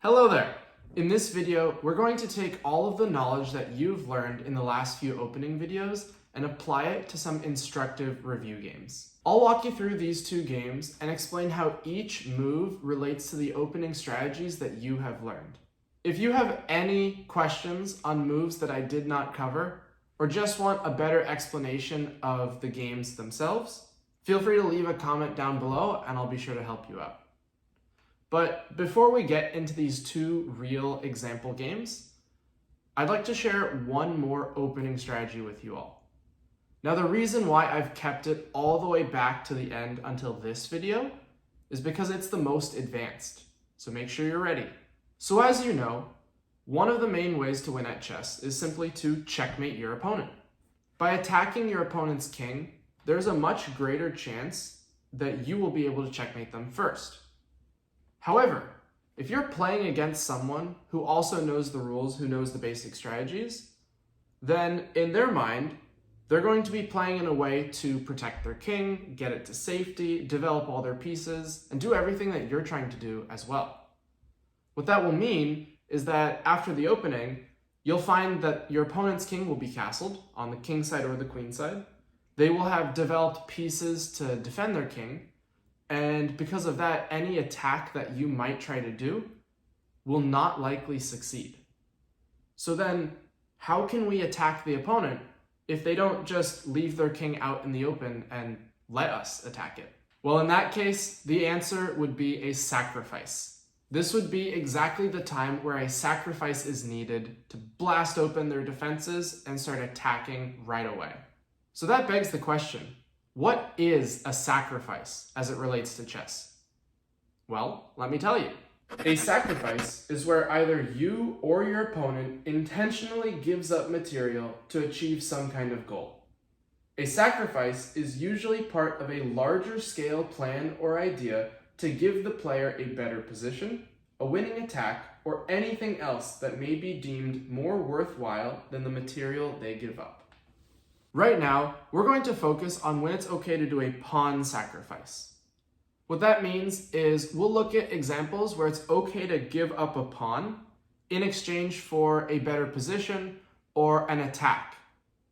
Hello there! In this video, we're going to take all of the knowledge that you've learned in the last few opening videos and apply it to some instructive review games. I'll walk you through these two games and explain how each move relates to the opening strategies that you have learned. If you have any questions on moves that I did not cover, or just want a better explanation of the games themselves, feel free to leave a comment down below and I'll be sure to help you out. But before we get into these two real example games, I'd like to share one more opening strategy with you all. Now, the reason why I've kept it all the way back to the end until this video is because it's the most advanced, so make sure you're ready. So as you know, one of the main ways to win at chess is simply to checkmate your opponent. By attacking your opponent's king, there's a much greater chance that you will be able to checkmate them first. However, if you're playing against someone who also knows the rules, who knows the basic strategies, then in their mind, they're going to be playing in a way to protect their king, get it to safety, develop all their pieces, and do everything that you're trying to do as well. What that will mean is that after the opening, you'll find that your opponent's king will be castled on the king side or the queen side. They will have developed pieces to defend their king, and because of that, any attack that you might try to do will not likely succeed. So then, how can we attack the opponent if they don't just leave their king out in the open and let us attack it? Well, in that case, the answer would be a sacrifice. This would be exactly the time where a sacrifice is needed to blast open their defenses and start attacking right away. So that begs the question, what is a sacrifice as it relates to chess? Well, let me tell you. A sacrifice is where either you or your opponent intentionally gives up material to achieve some kind of goal. A sacrifice is usually part of a larger scale plan or idea to give the player a better position, a winning attack, or anything else that may be deemed more worthwhile than the material they give up. Right now, we're going to focus on when it's okay to do a pawn sacrifice. What that means is we'll look at examples where it's okay to give up a pawn in exchange for a better position or an attack,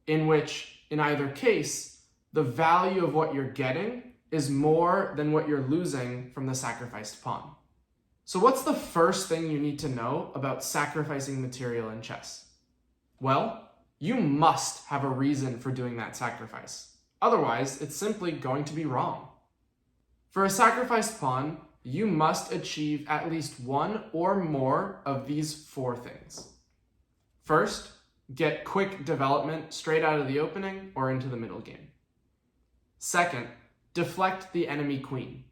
in which, in either case, the value of what you're getting is more than what you're losing from the sacrificed pawn. So what's the first thing you need to know about sacrificing material in chess? Well, you must have a reason for doing that sacrifice. Otherwise, it's simply going to be wrong. For a sacrificed pawn, you must achieve at least one or more of these four things. First, get quick development straight out of the opening or into the middle game. Second, deflect the enemy queen.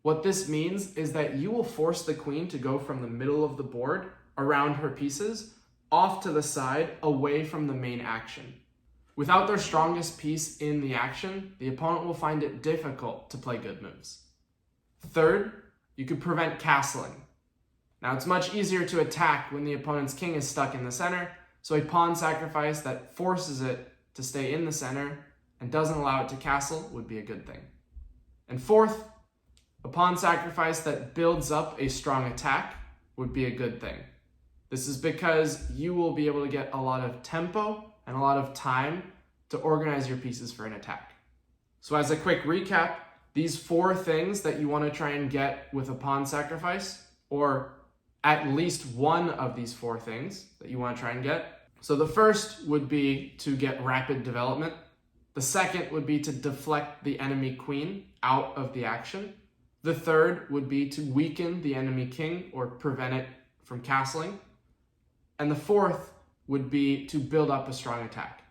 What this means is that you will force the queen to go from the middle of the board around her pieces off to the side, away from the main action. Without their strongest piece in the action, the opponent will find it difficult to play good moves. Third, you could prevent castling. Now, it's much easier to attack when the opponent's king is stuck in the center, so a pawn sacrifice that forces it to stay in the center and doesn't allow it to castle would be a good thing. And fourth, a pawn sacrifice that builds up a strong attack would be a good thing. This is because you will be able to get a lot of tempo and a lot of time to organize your pieces for an attack. So as a quick recap, these four things that you want to try and get with a pawn sacrifice, or at least one of these four things that you want to try and get. So the first would be to get rapid development. The second would be to deflect the enemy queen out of the action. The third would be to weaken the enemy king or prevent it from castling. And the fourth would be to build up a strong attack.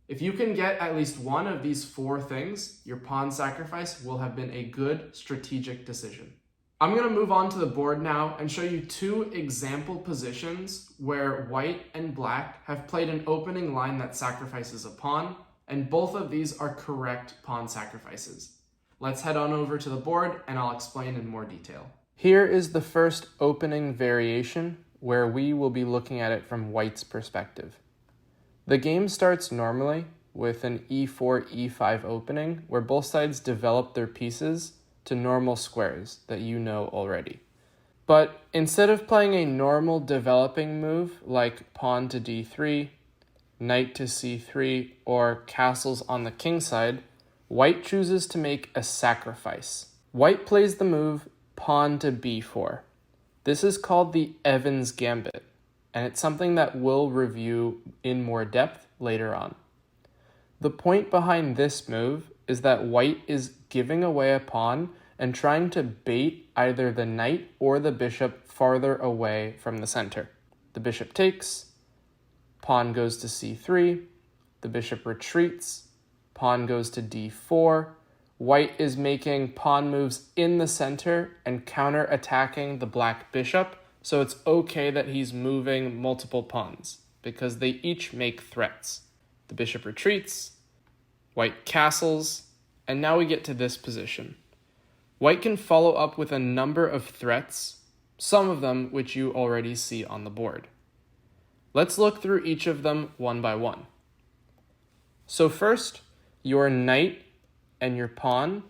If you can get at least one of these four things, your pawn sacrifice will have been a good strategic decision. I'm going to move on to the board now and show you two example positions where white and black have played an opening line that sacrifices a pawn, and both of these are correct pawn sacrifices. Let's head on over to the board and I'll explain in more detail. Here is the first opening variation, where we will be looking at it from white's perspective. The game starts normally with an e4, e5 opening, where both sides develop their pieces to normal squares that you know already. But instead of playing a normal developing move like pawn to d3, knight to c3, or castles on the king side, white chooses to make a sacrifice. White plays the move pawn to b4. This is called the Evans Gambit, and it's something that we'll review in more depth later on. The point behind this move is that white is giving away a pawn and trying to bait either the knight or the bishop farther away from the center. The bishop takes, pawn goes to c3, the bishop retreats, pawn goes to d4. White is making pawn moves in the center and counter-attacking the black bishop, so it's okay that he's moving multiple pawns because they each make threats. The bishop retreats, white castles, and now we get to this position. White can follow up with a number of threats, some of them which you already see on the board. Let's look through each of them one by one. So first, your knight and your pawn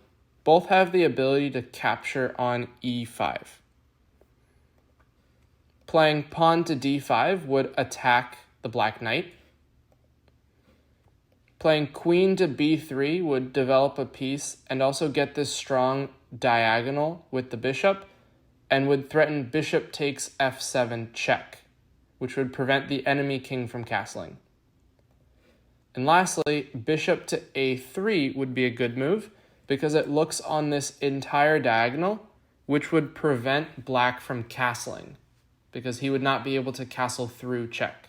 both have the ability to capture on e5. Playing pawn to d5 would attack the black knight. Playing queen to b3 would develop a piece and also get this strong diagonal with the bishop, and would threaten bishop takes f7 check, which would prevent the enemy king from castling. And lastly, bishop to a3 would be a good move because it looks on this entire diagonal, which would prevent black from castling because he would not be able to castle through check.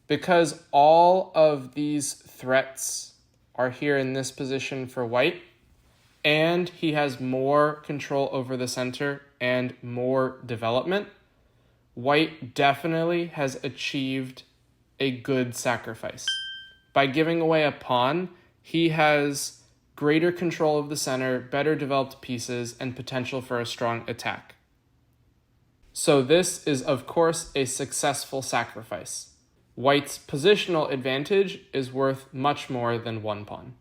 Because all of these threats are here in this position for white, and he has more control over the center and more development, white definitely has achieved a good sacrifice. By giving away a pawn, he has greater control of the center, better developed pieces, and potential for a strong attack. So this is, of course, a successful sacrifice. White's positional advantage is worth much more than one pawn.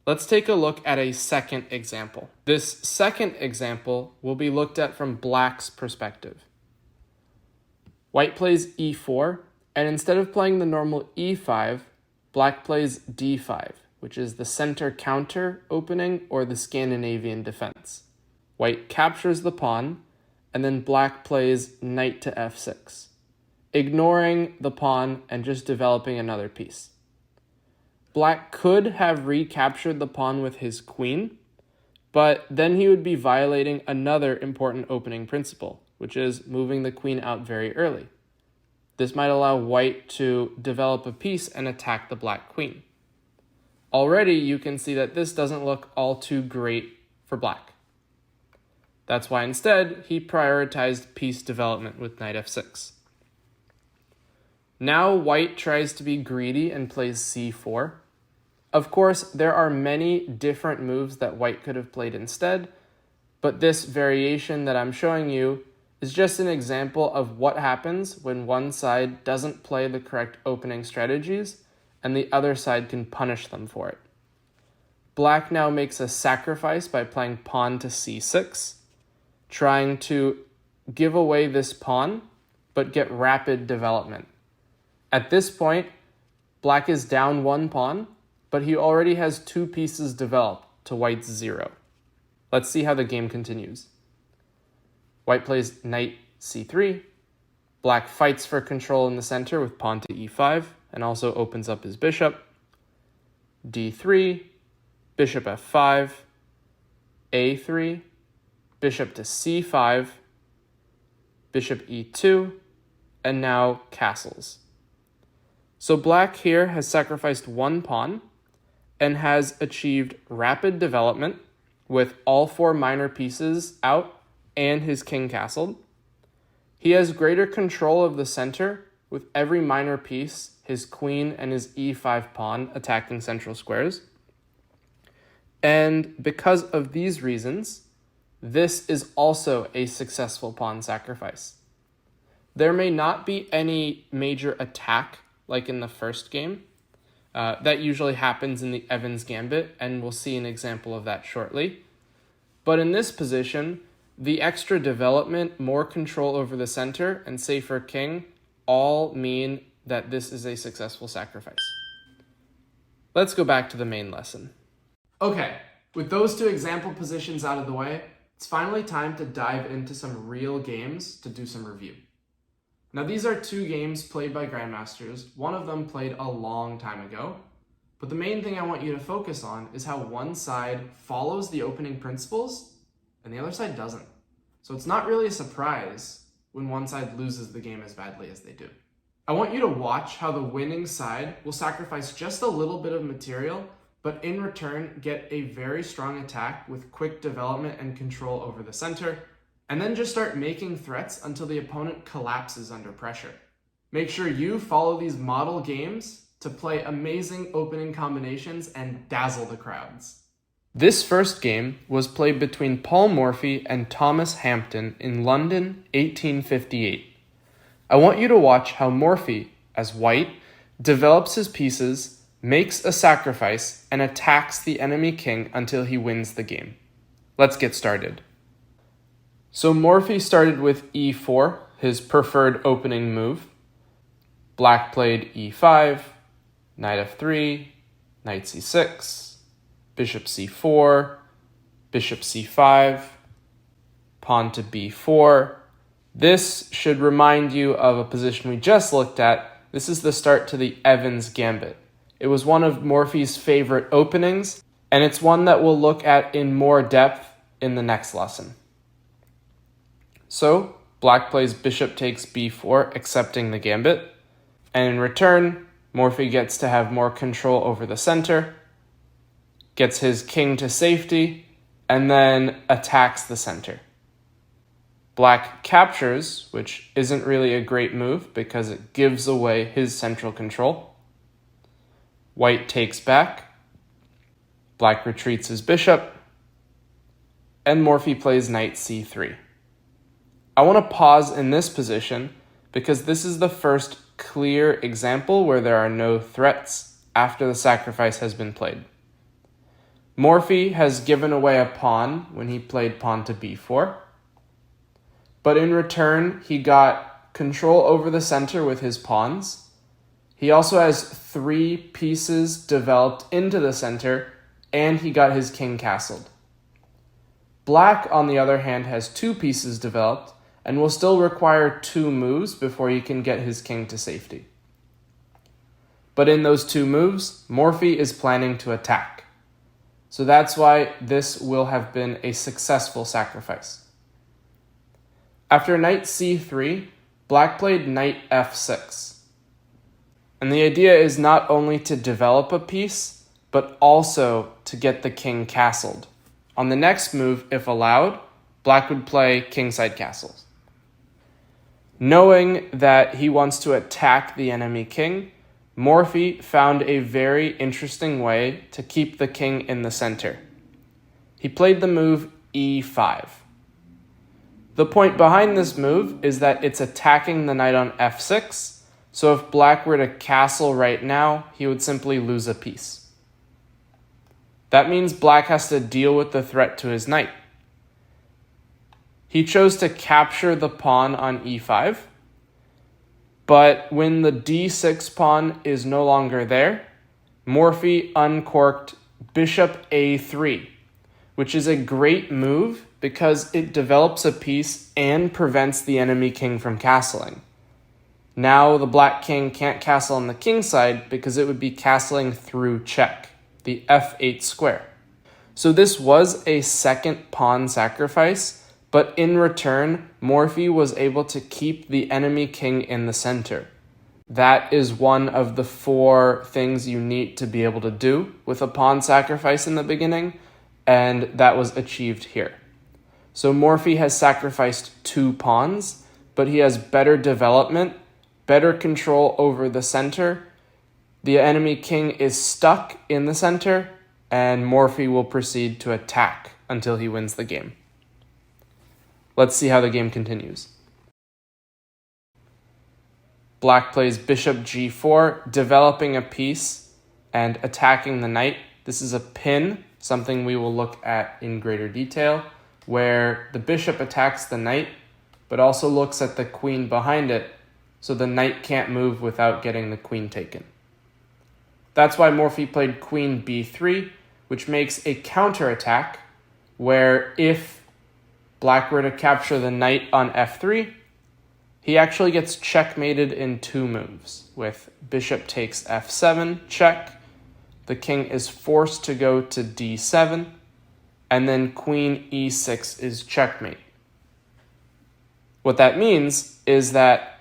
Let's take a look at a second example. This second example will be looked at from black's perspective. White plays e4, and instead of playing the normal e5, black plays d5, which is the center counter opening or the Scandinavian defense. White captures the pawn, and then black plays knight to f6, ignoring the pawn and just developing another piece. Black could have recaptured the pawn with his queen, but then he would be violating another important opening principle, which is moving the queen out very early. This might allow white to develop a piece and attack the black queen. Already you can see that this doesn't look all too great for black. That's why instead he prioritized piece development with knight f6. Now white tries to be greedy and plays c4. Of course, there are many different moves that white could have played instead, but this variation that I'm showing you is just an example of what happens when one side doesn't play the correct opening strategies and the other side can punish them for it. Black now makes a sacrifice by playing pawn to c6, trying to give away this pawn but get rapid development. At this point, black is down one pawn, but he already has two pieces developed to white's 0. Let's see how the game continues. White plays knight c3. Black fights for control in the center with pawn to e5 and also opens up his bishop. d3, bishop f5, a3, bishop to c5, bishop e2, and now castles. So black here has sacrificed one pawn and has achieved rapid development with all four minor pieces out and his king castled. He has greater control of the center with every minor piece, his queen and his e5 pawn attacking central squares. And because of these reasons, this is also a successful pawn sacrifice. There may not be any major attack like in the first game. That usually happens in the Evans Gambit, and we'll see an example of that shortly. But in this position, The extra development, more control over the center, and safer king all mean that this is a successful sacrifice. Let's go back to the main lesson. Okay, with those two example positions out of the way, it's finally time to dive into some real games to do some review. Now these are two games played by grandmasters. One of them played a long time ago, but the main thing I want you to focus on is how one side follows the opening principles and the other side doesn't. So it's not really a surprise when one side loses the game as badly as they do. I want you to watch how the winning side will sacrifice just a little bit of material, but in return get a very strong attack with quick development and control over the center, and then just start making threats until the opponent collapses under pressure. Make sure you follow these model games to play amazing opening combinations and dazzle the crowds. This first game was played between Paul Morphy and Thomas Hampton in London, 1858. I want you to watch how Morphy, as white, develops his pieces, makes a sacrifice, and attacks the enemy king until he wins the game. Let's get started. So Morphy started with e4, his preferred opening move. Black played e5, knight f3, knight c6, bishop c4, bishop c5, pawn to b4. This should remind you of a position we just looked at. This is the start to the Evans Gambit. It was one of Morphy's favorite openings, and it's one that we'll look at in more depth in the next lesson. So, black plays bishop takes b4, accepting the gambit, and in return, Morphy gets to have more control over the center, gets his king to safety, and then attacks the center. Black captures, which isn't really a great move because it gives away his central control. White takes back. Black retreats his bishop. And Morphy plays knight c3. I want to pause in this position because this is the first clear example where there are no threats after the sacrifice has been played. Morphy has given away a pawn when he played pawn to b4. But in return, he got control over the center with his pawns. He also has 3 pieces developed into the center, and he got his king castled. Black, on the other hand, has 2 pieces developed, and will still require 2 moves before he can get his king to safety. But in those 2 moves, Morphy is planning to attack. So that's why this will have been a successful sacrifice. After knight c3, black played knight f6. And the idea is not only to develop a piece, but also to get the king castled. On the next move, if allowed, black would play kingside castles. Knowing that he wants to attack the enemy king, Morphy found a very interesting way to keep the king in the center. He played the move e5. The point behind this move is that it's attacking the knight on f6, so if black were to castle right now, he would simply lose a piece. That means black has to deal with the threat to his knight. He chose to capture the pawn on e5, but when the d6 pawn is no longer there, Morphy uncorked bishop a3, which is a great move because it develops a piece and prevents the enemy king from castling. Now the black king can't castle on the king side because it would be castling through check, the f8 square. So this was a second pawn sacrifice, but in return, Morphy was able to keep the enemy king in the center. That is one of the 4 things you need to be able to do with a pawn sacrifice in the beginning, and that was achieved here. So Morphy has sacrificed 2 pawns, but he has better development, better control over the center. The enemy king is stuck in the center, and Morphy will proceed to attack until he wins the game. Let's see how the game continues. Black plays bishop g4, developing a piece and attacking the knight. This is a pin, something we will look at in greater detail. where the bishop attacks the knight, but also looks at the queen behind it, so the knight can't move without getting the queen taken. That's why Morphy played queen b3, which makes a counterattack, where if black were to capture the knight on f3, he actually gets checkmated in 2 moves, with bishop takes f7, check, the king is forced to go to d7, and then queen e6 is checkmate. What that means is that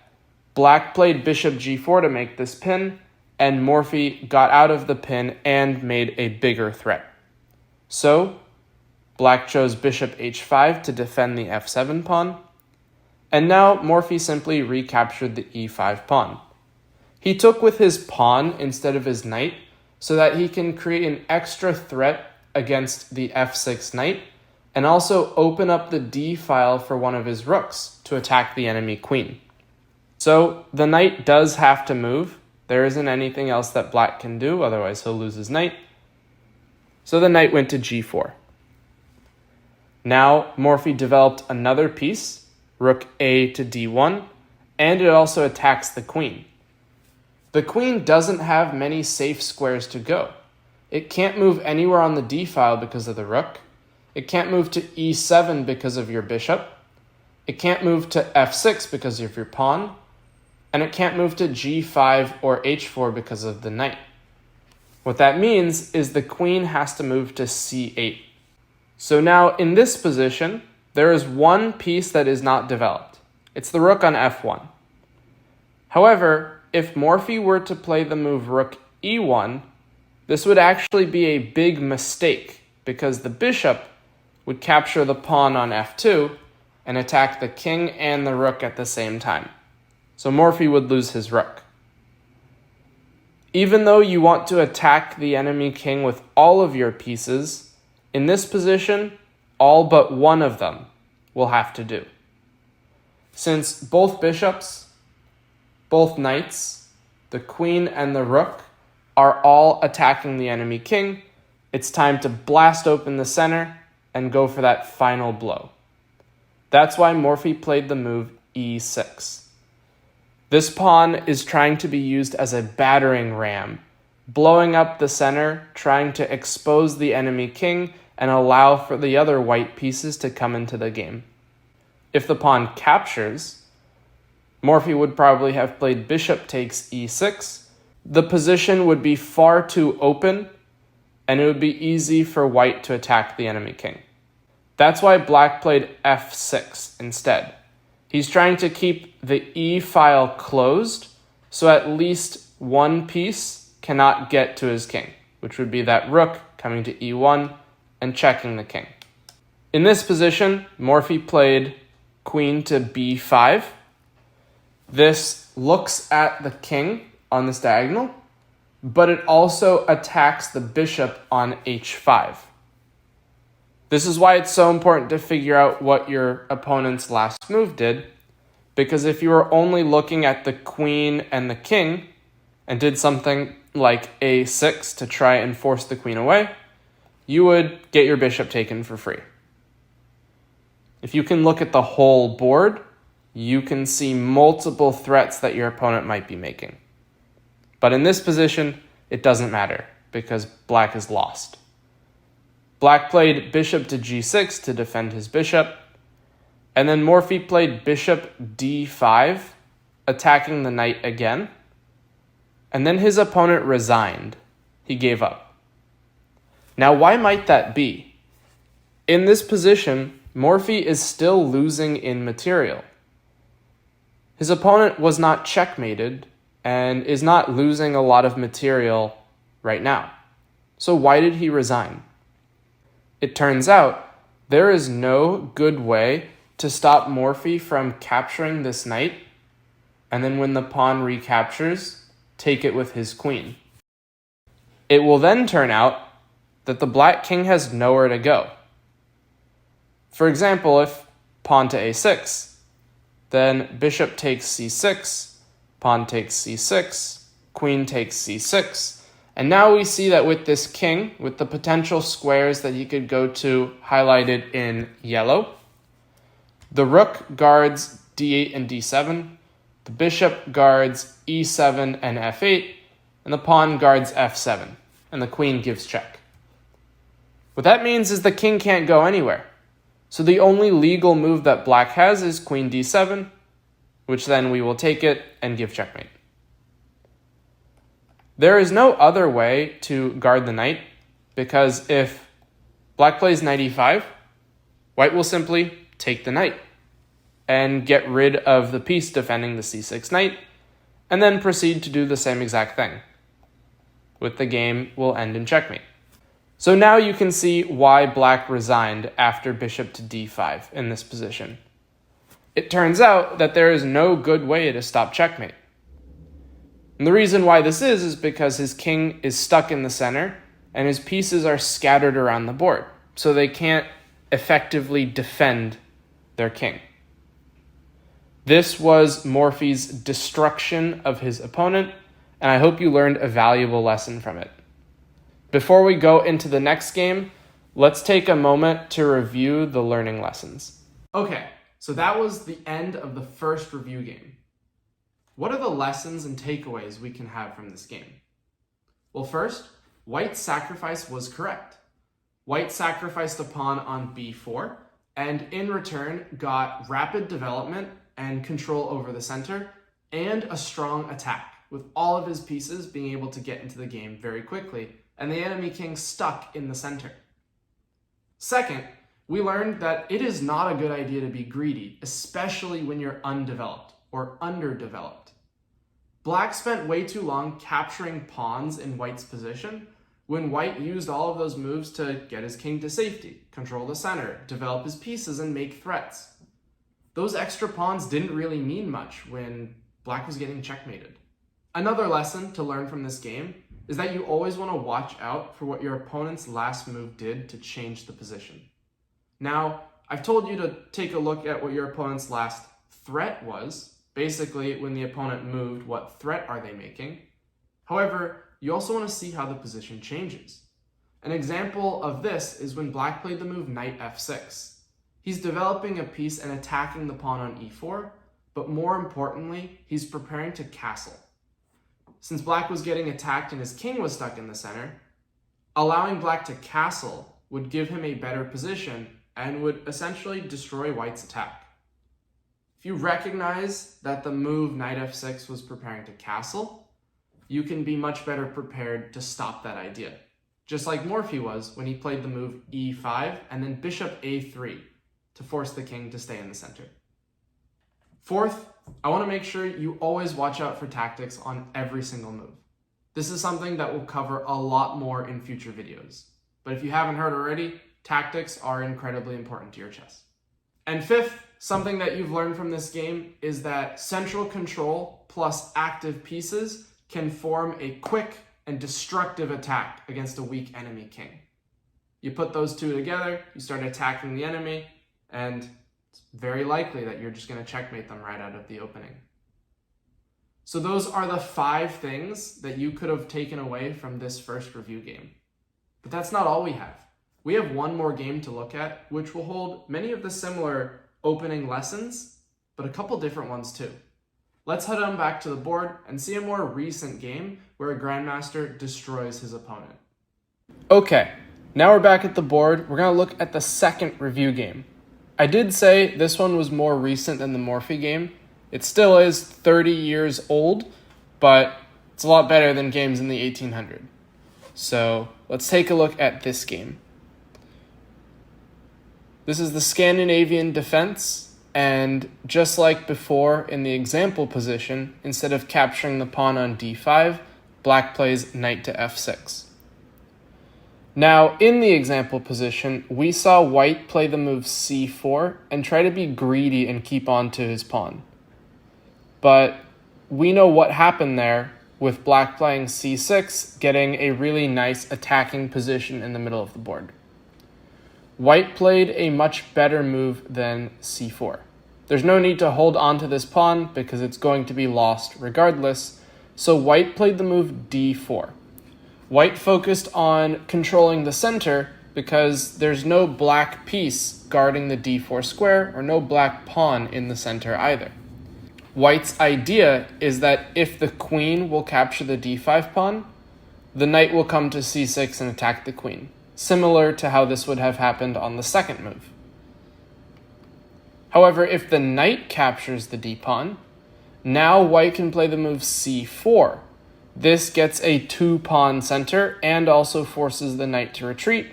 black played bishop g4 to make this pin, and Morphy got out of the pin and made a bigger threat. So, black chose bishop h5 to defend the f7 pawn, and now Morphy simply recaptured the e5 pawn. He took with his pawn instead of his knight so that he can create an extra threat against the f6 knight and also open up the d file for one of his rooks to attack the enemy queen. So the knight does have to move. There isn't anything else that black can do, otherwise he'll lose his knight. So the knight went to g4. Now Morphy developed another piece, rook a to d1, and it also attacks the queen. The queen doesn't have many safe squares to go. It can't move anywhere on the d file because of the rook. It can't move to e7 because of your bishop. It can't move to f6 because of your pawn. And it can't move to g5 or h4 because of the knight. What that means is the queen has to move to c8. So now in this position, there is one piece that is not developed. It's the rook on f1. However, if Morphy were to play the move rook e1, this would actually be a big mistake because the bishop would capture the pawn on f2 and attack the king and the rook at the same time. So Morphy would lose his rook. Even though you want to attack the enemy king with all of your pieces, in this position, all but one of them will have to do. Since both bishops, both knights, the queen and the rook are all attacking the enemy king, it's time to blast open the center and go for that final blow. That's why Morphy played the move e6. This pawn is trying to be used as a battering ram, blowing up the center, trying to expose the enemy king and allow for the other white pieces to come into the game. If the pawn captures, Morphy would probably have played bishop takes e6. The position would be far too open, and it would be easy for white to attack the enemy king. That's why black played f6 instead. He's trying to keep the e file closed, so at least one piece cannot get to his king, which would be that rook coming to e1 and checking the king. In this position, Morphy played queen to b5. This looks at the king on this diagonal, but it also attacks the bishop on h5. This is why it's so important to figure out what your opponent's last move did, because if you were only looking at the queen and the king and did something like a6 to try and force the queen away, you would get your bishop taken for free. If you can look at the whole board, you can see multiple threats that your opponent might be making. But in this position, it doesn't matter because black is lost. Black played bishop to g6 to defend his bishop, and then Morphy played bishop d5, attacking the knight again, and then his opponent resigned. He gave up. Now, why might that be? In this position, Morphy is still losing in material. His opponent was not checkmated and is not losing a lot of material right now. So why did he resign? It turns out there is no good way to stop Morphy from capturing this knight, and then when the pawn recaptures, take it with his queen. It will then turn out that the black king has nowhere to go. For example, if pawn to a6, then bishop takes c6, pawn takes c6, queen takes c6, And now we see that with this king, with the potential squares that he could go to highlighted in yellow, the rook guards d8 and d7, the bishop guards e7 and f8, and the pawn guards f7, and the queen gives check. What that means is the king can't go anywhere. So the only legal move that black has is queen d7, which then we will take it and give checkmate. There is no other way to guard the knight, because if black plays knight e5, white will simply take the knight and get rid of the piece defending the c6 knight, and then proceed to do the same exact thing, with the game will end in checkmate. So now you can see why black resigned after bishop to d5 in this position. It turns out that there is no good way to stop checkmate. And the reason why this is because his king is stuck in the center and his pieces are scattered around the board, so they can't effectively defend their king. This was Morphy's destruction of his opponent, and I hope you learned a valuable lesson from it. Before we go into the next game, let's take a moment to review the learning lessons. Okay, so that was the end of the first review game. What are the lessons and takeaways we can have from this game? Well, first, white's sacrifice was correct. White sacrificed a pawn on b4, and in return got rapid development and control over the center, and a strong attack, with all of his pieces being able to get into the game very quickly, and the enemy king stuck in the center. Second, we learned that it is not a good idea to be greedy, especially when you're undeveloped or underdeveloped. Black spent way too long capturing pawns in white's position, when white used all of those moves to get his king to safety, control the center, develop his pieces, and make threats. Those extra pawns didn't really mean much when black was getting checkmated. Another lesson to learn from this game is that you always want to watch out for what your opponent's last move did to change the position. Now, I've told you to take a look at what your opponent's last threat was, basically when the opponent moved, what threat are they making? However, you also want to see how the position changes. An example of this is when black played the move knight f6. He's developing a piece and attacking the pawn on e4, but more importantly, he's preparing to castle. Since black was getting attacked and his king was stuck in the center, allowing black to castle would give him a better position and would essentially destroy white's attack. If you recognize that the move knight f6 was preparing to castle, you can be much better prepared to stop that idea, just like Morphy was when he played the move e5 and then bishop a3 to force the king to stay in the center. Fourth, I want to make sure you always watch out for tactics on every single move. This is something that we'll cover a lot more in future videos. But if you haven't heard already, tactics are incredibly important to your chess. And fifth, something that you've learned from this game is that central control plus active pieces can form a quick and destructive attack against a weak enemy king. You put those two together, you start attacking the enemy, and it's very likely that you're just going to checkmate them right out of the opening. So those are the 5 things that you could have taken away from this first review game. But that's not all we have. We have one more game to look at, which will hold many of the similar opening lessons, but a couple different ones too. Let's head on back to the board and see a more recent game where a grandmaster destroys his opponent. Okay, now we're back at the board. We're going to look at the second review game. I did say this one was more recent than the Morphy game. It still is 30 years old, but it's a lot better than games in the 1800s. So let's take a look at this game. This is the Scandinavian defense, and just like before in the example position, instead of capturing the pawn on d5, black plays knight to f6. Now, in the example position, we saw white play the move c4 and try to be greedy and keep on to his pawn. But we know what happened there with black playing c6, getting a really nice attacking position in the middle of the board. White played a much better move than c4. There's no need to hold on to this pawn because it's going to be lost regardless, so white played the move d4. White focused on controlling the center because there's no black piece guarding the d4 square or no black pawn in the center either. White's idea is that if the queen will capture the d5 pawn, the knight will come to c6 and attack the queen, similar to how this would have happened on the second move. However, if the knight captures the d-pawn, now white can play the move c4. This gets a two-pawn center and also forces the knight to retreat.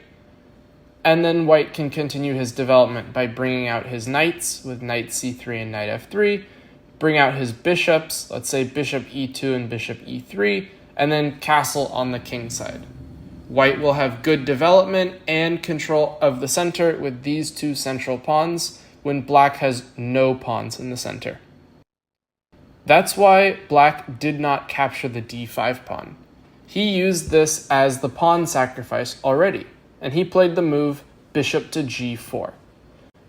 And then white can continue his development by bringing out his knights with knight c3 and knight f3, bring out his bishops, let's say bishop e2 and bishop e3, and then castle on the king side. White will have good development and control of the center with these two central pawns when black has no pawns in the center. That's why black did not capture the d5 pawn. He used this as the pawn sacrifice already, and he played the move bishop to g4.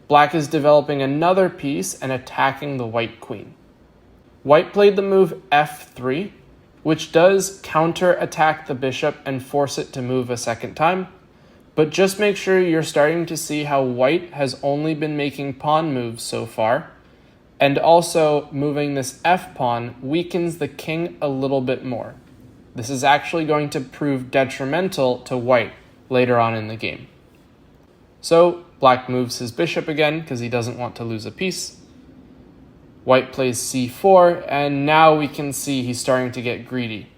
Black is developing another piece and attacking the white queen. White played the move f3, which does counter-attack the bishop and force it to move a second time, but just make sure you're starting to see how white has only been making pawn moves so far, and also moving this f-pawn weakens the king a little bit more. This is actually going to prove detrimental to white later on in the game. So black moves his bishop again because he doesn't want to lose a piece. White plays c4, and now we can see he's starting to get greedy.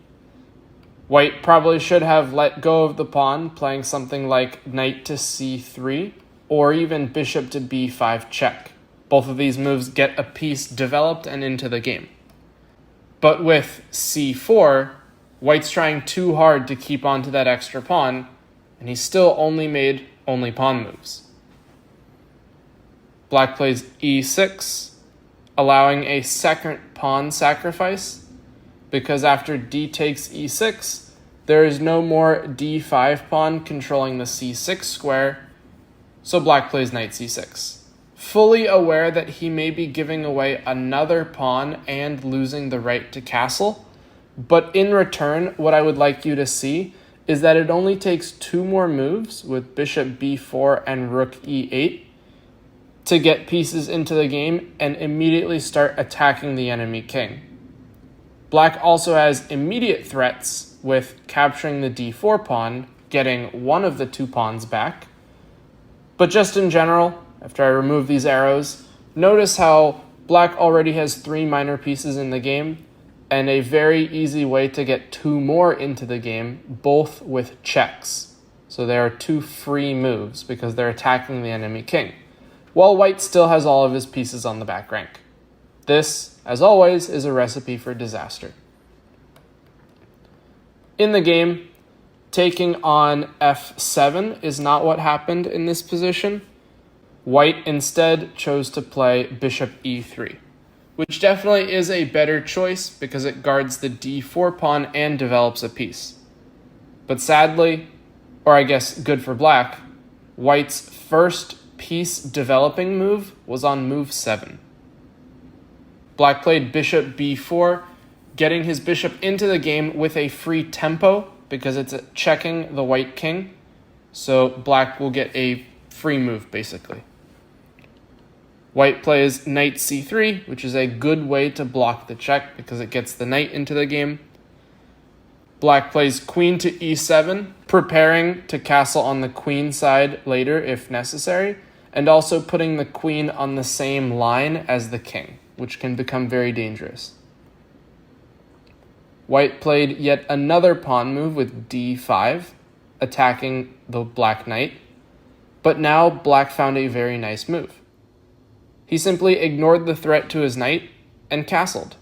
White probably should have let go of the pawn, playing something like knight to c3, or even bishop to b5 check. Both of these moves get a piece developed and into the game. But with c4, white's trying too hard to keep onto that extra pawn, and he still only made pawn moves. Black plays e6, allowing a second pawn sacrifice, because after d takes e6, there is no more d5 pawn controlling the c6 square, so black plays knight c6. Fully aware that he may be giving away another pawn and losing the right to castle, but in return, what I would like you to see is that it only takes two more moves with bishop b4 and rook e8 to get pieces into the game and immediately start attacking the enemy king. Black also has immediate threats with capturing the d4 pawn, getting one of the two pawns back. But just in general, after I remove these arrows, notice how black already has three minor pieces in the game and a very easy way to get two more into the game, both with checks. So there are two free moves because they're attacking the enemy king, while white still has all of his pieces on the back rank. This, as always, is a recipe for disaster. In the game, taking on f7 is not what happened in this position. White instead chose to play bishop e3, which definitely is a better choice because it guards the d4 pawn and develops a piece. But sadly, or I guess good for black, white's first piece developing move was on move 7. Black played bishop b4, getting his bishop into the game with a free tempo because it's checking the white king. So black will get a free move basically. White plays knight c3, which is a good way to block the check because it gets the knight into the game. Black plays queen to e7, preparing to castle on the queen side later if necessary, and also putting the queen on the same line as the king, which can become very dangerous. White played yet another pawn move with d5, attacking the black knight, but now black found a very nice move. He simply ignored the threat to his knight and castled.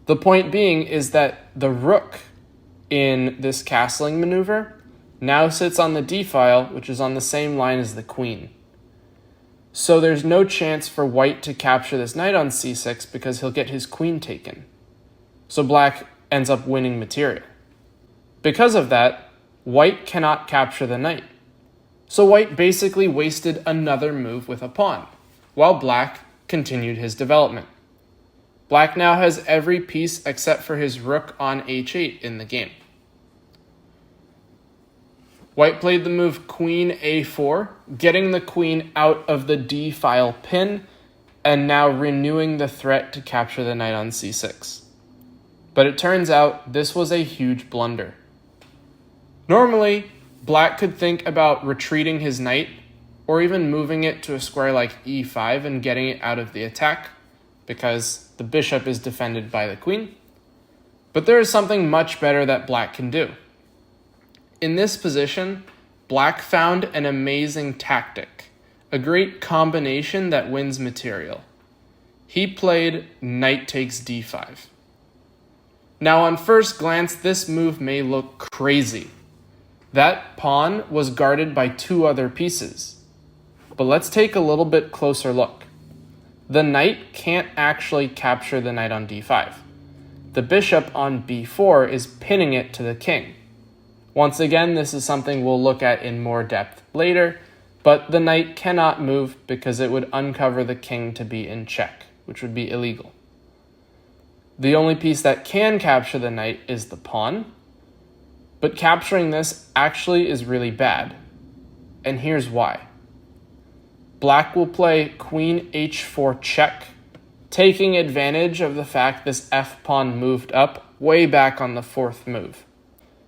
The point being is that the rook in this castling maneuver now sits on the d-file, which is on the same line as the queen. So there's no chance for white to capture this knight on c6 because he'll get his queen taken. So black ends up winning material. Because of that, white cannot capture the knight. So white basically wasted another move with a pawn, while black continued his development. Black now has every piece except for his rook on h8 in the game. White played the move queen a4, getting the queen out of the d-file pin, and now renewing the threat to capture the knight on c6. But it turns out this was a huge blunder. Normally, black could think about retreating his knight, or even moving it to a square like e5 and getting it out of the attack, because the bishop is defended by the queen. But there is something much better that black can do. In this position, black found an amazing tactic, a great combination that wins material. He played knight takes d5. Now on first glance, this move may look crazy. That pawn was guarded by two other pieces. But let's take a little bit closer look. The knight can't actually capture the knight on d5. The bishop on b4 is pinning it to the king. Once again, this is something we'll look at in more depth later, but the knight cannot move because it would uncover the king to be in check, which would be illegal. The only piece that can capture the knight is the pawn, but capturing this actually is really bad, and here's why. Black will play queen h4 check, taking advantage of the fact this f-pawn moved up way back on the fourth move.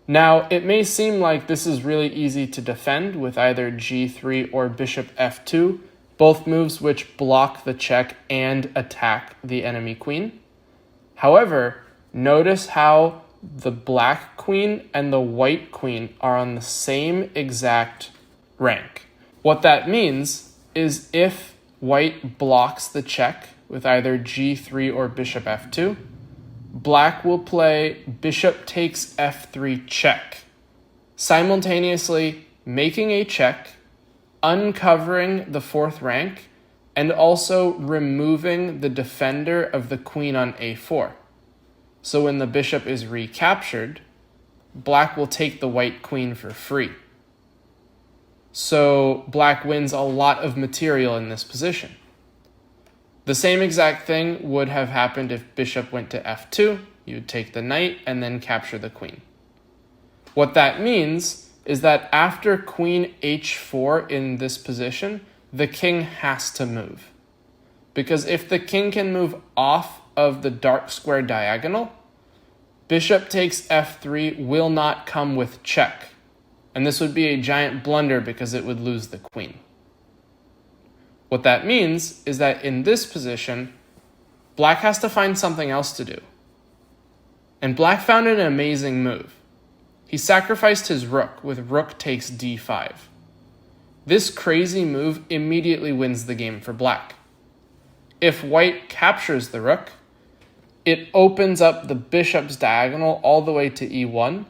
Now, it may seem like this is really easy to defend with either g3 or bishop f2, both moves which block the check and attack the enemy queen. However, notice how the black queen and the white queen are on the same exact rank. What that means is if white blocks the check with either g3 or bishop f2, black will play bishop takes f3 check, simultaneously making a check, uncovering the fourth rank, and also removing the defender of the queen on a4. So when the bishop is recaptured, black will take the white queen for free. So black wins a lot of material in this position. The same exact thing would have happened if bishop went to f2. You would take the knight and then capture the queen. What that means is that after queen h4 in this position, the king has to move. Because if the king can move off of the dark square diagonal, bishop takes f3 will not come with check. And this would be a giant blunder because it would lose the queen. What that means is that in this position, black has to find something else to do. And black found an amazing move. He sacrificed his rook with rook takes d5. This crazy move immediately wins the game for black. If white captures the rook, it opens up the bishop's diagonal all the way to e1,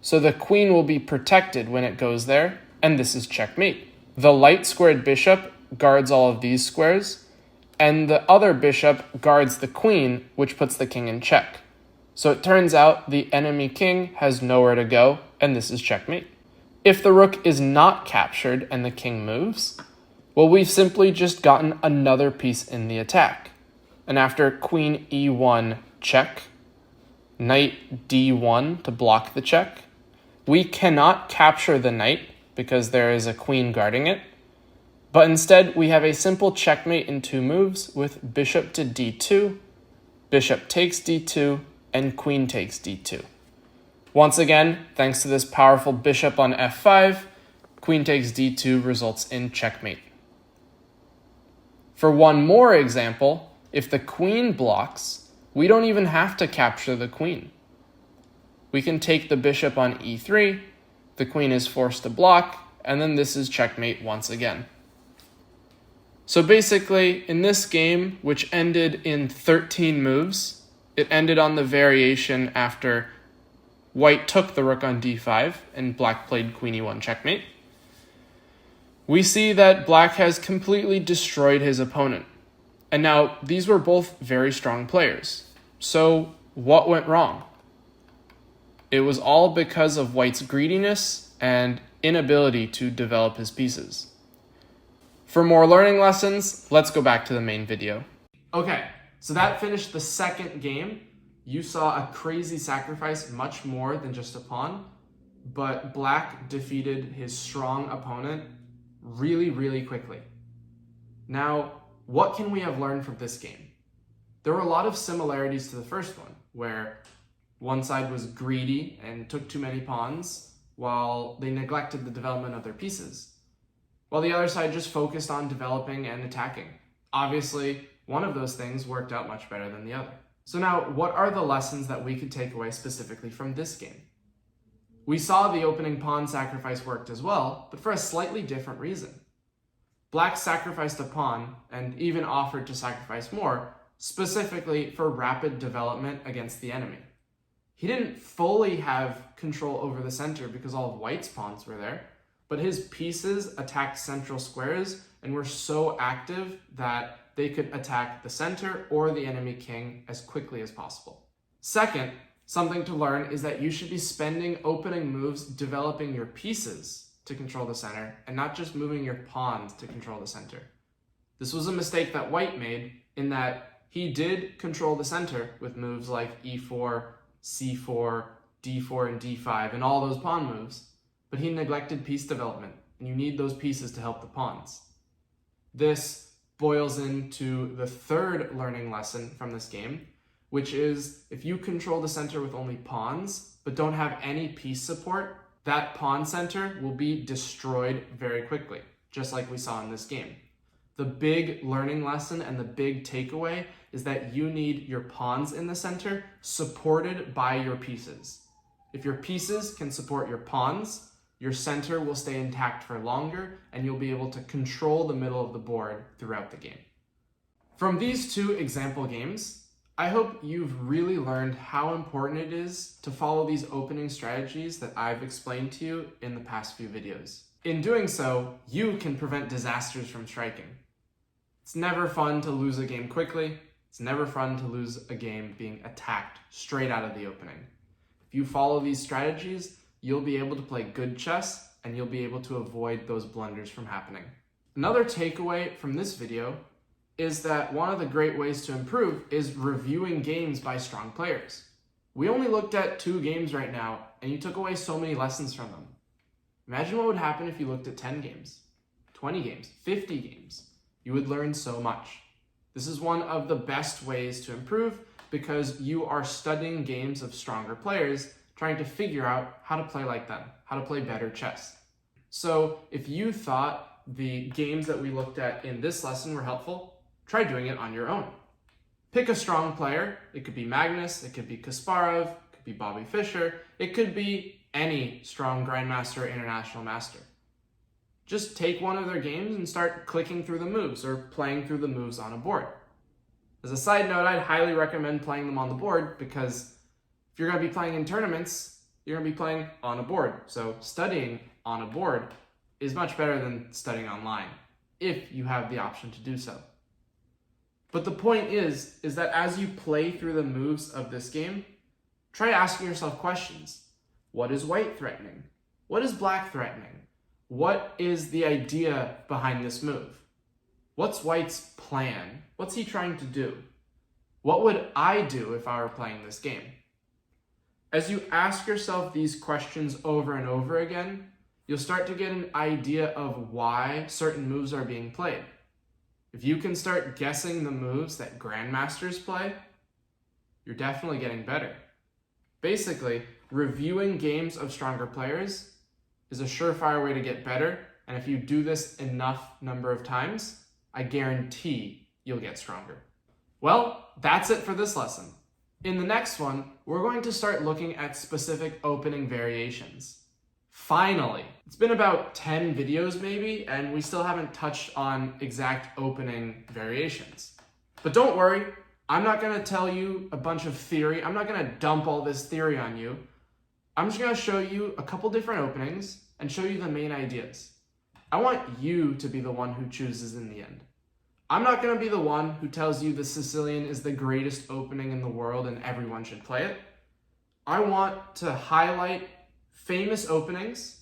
so the queen will be protected when it goes there, and this is checkmate. The light squared bishop guards all of these squares, and the other bishop guards the queen, which puts the king in check. So it turns out the enemy king has nowhere to go, and this is checkmate. If the rook is not captured and the king moves, well, we've simply just gotten another piece in the attack. And after queen e1 check, knight d1 to block the check, we cannot capture the knight because there is a queen guarding it. But instead, we have a simple checkmate in two moves with bishop to d2, bishop takes d2, and queen takes d2. Once again, thanks to this powerful bishop on f5, queen takes d2 results in checkmate. For one more example, if the queen blocks, we don't even have to capture the queen. We can take the bishop on e3, the queen is forced to block, and then this is checkmate once again. So basically, in this game, which ended in 13 moves, it ended on the variation after white took the rook on d5 and black played queen e1 checkmate. We see that black has completely destroyed his opponent. And now, these were both very strong players. So, what went wrong? It was all because of white's greediness and inability to develop his pieces. For more learning lessons, let's go back to the main video. Okay, so that finished the second game. You saw a crazy sacrifice, much more than just a pawn. but Black defeated his strong opponent really, really quickly. Now, what can we have learned from this game? There were a lot of similarities to the first one, where one side was greedy and took too many pawns, while they neglected the development of their pieces, while the other side just focused on developing and attacking. Obviously, one of those things worked out much better than the other. So now, what are the lessons that we could take away specifically from this game? We saw the opening pawn sacrifice worked as well, but for a slightly different reason. Black sacrificed a pawn and even offered to sacrifice more, specifically for rapid development against the enemy. He didn't fully have control over the center because all of White's pawns were there, but his pieces attacked central squares and were so active that they could attack the center or the enemy king as quickly as possible. Second, something to learn is that you should be spending opening moves developing your pieces to control the center and not just moving your pawns to control the center. This was a mistake that White made in that he did control the center with moves like e4, c4, d4, and d5, and all those pawn moves, but he neglected piece development, and you need those pieces to help the pawns. This boils into the third learning lesson from this game, which is if you control the center with only pawns, but don't have any piece support, that pawn center will be destroyed very quickly, just like we saw in this game. The big learning lesson and the big takeaway is that you need your pawns in the center supported by your pieces. If your pieces can support your pawns, your center will stay intact for longer and you'll be able to control the middle of the board throughout the game. From these two example games, I hope you've really learned how important it is to follow these opening strategies that I've explained to you in the past few videos. In doing so, you can prevent disasters from striking. It's never fun to lose a game quickly. It's never fun to lose a game being attacked straight out of the opening. If you follow these strategies, you'll be able to play good chess and you'll be able to avoid those blunders from happening. Another takeaway from this video is that one of the great ways to improve is reviewing games by strong players. We only looked at 2 games right now and you took away so many lessons from them. Imagine what would happen if you looked at 10 games, 20 games, 50 games. You would learn so much. This is one of the best ways to improve because you are studying games of stronger players, trying to figure out how to play like them, how to play better chess. So if you thought the games that we looked at in this lesson were helpful, try doing it on your own. Pick a strong player. It could be Magnus, it could be Kasparov, it could be Bobby Fischer, it could be any strong grandmaster or international master. Just take one of their games and start clicking through the moves or playing through the moves on a board. As a side note, I'd highly recommend playing them on the board because if you're going to be playing in tournaments, you're going to be playing on a board. So studying on a board is much better than studying online, if you have the option to do so. But the point is that as you play through the moves of this game, try asking yourself questions. What is White threatening? What is Black threatening? What is the idea behind this move? What's White's plan? What's he trying to do? What would I do if I were playing this game? As you ask yourself these questions over and over again, you'll start to get an idea of why certain moves are being played. If you can start guessing the moves that grandmasters play, you're definitely getting better. Basically, reviewing games of stronger players is a surefire way to get better, and if you do this enough number of times, I guarantee you'll get stronger. Well, that's it for this lesson. In the next one, we're going to start looking at specific opening variations. Finally! It's been about 10 videos maybe, and we still haven't touched on exact opening variations. But don't worry, I'm not going to tell you a bunch of theory. I'm not going to dump all this theory on you. I'm just going to show you a couple different openings and show you the main ideas. I want you to be the one who chooses in the end. I'm not going to be the one who tells you the Sicilian is the greatest opening in the world and everyone should play it. I want to highlight famous openings,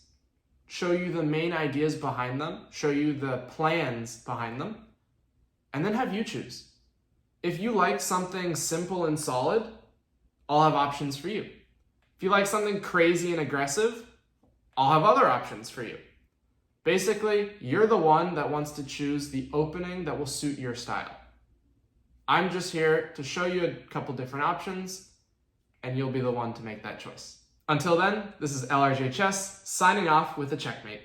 show you the main ideas behind them, show you the plans behind them, and then have you choose. If you like something simple and solid, I'll have options for you. If you like something crazy and aggressive, I'll have other options for you. Basically, you're the one that wants to choose the opening that will suit your style. I'm just here to show you a couple different options, and you'll be the one to make that choice. Until then, this is LRJ Chess signing off with a checkmate.